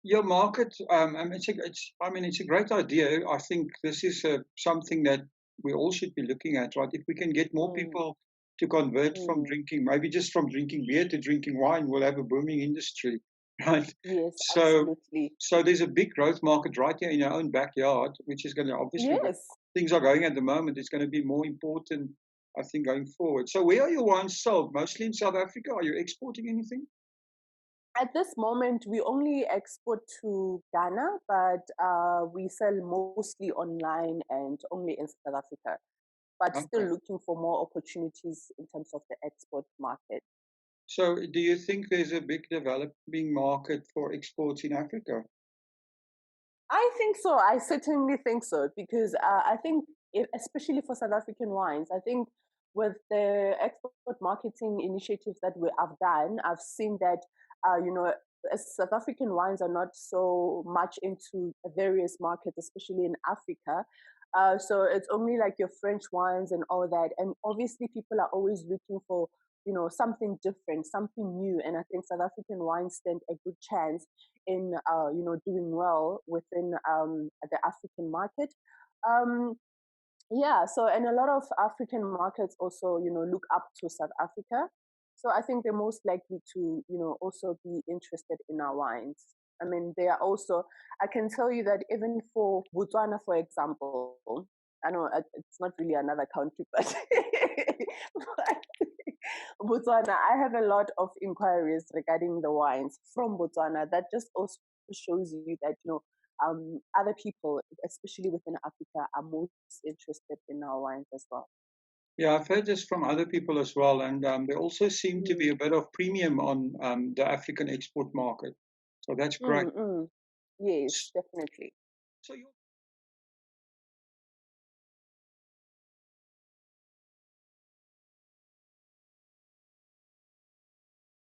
Your market, I mean, it's a great idea. I think this is something that we all should be looking at, right? If we can get more Mm, people to convert from mm. drinking, maybe just from drinking beer to drinking wine, we'll have a booming industry, right? Yes, So, absolutely. so there's a big growth market right here in your own backyard, which is going to obviously, with Yes. things are going at the moment, it's going to be more important, I think, going forward. So, where are your wines sold? Mostly in South Africa? Are you exporting anything? At this moment, we only export to Ghana, but we sell mostly online and only in South Africa, but still Okay. looking for more opportunities in terms of the export market. So, do you think there's a big developing market for exports in Africa? I think so. I certainly think so because I think, especially for South African wines, I think with the export marketing initiatives that we have done, I've seen that South African wines are not so much into various markets, especially in Africa. So it's only like your French wines and all that, and obviously people are always looking for something different, something new, and I think South African wines stand a good chance in doing well within the African market. Um, yeah, so and a lot of African markets also look up to South Africa. So I think they're most likely to also be interested in our wines. I mean, they are also. I can tell you that even for Botswana, for example, I know it's not really another country, but, but Botswana, I have a lot of inquiries regarding the wines from Botswana. That just also shows you that other people, especially within Africa, are most interested in our wines as well. Yeah, I've heard this from other people as well, and there also seem to be Mm. a bit of premium on the African export market. So that's great. Mm, mm. Yes, S- definitely. So your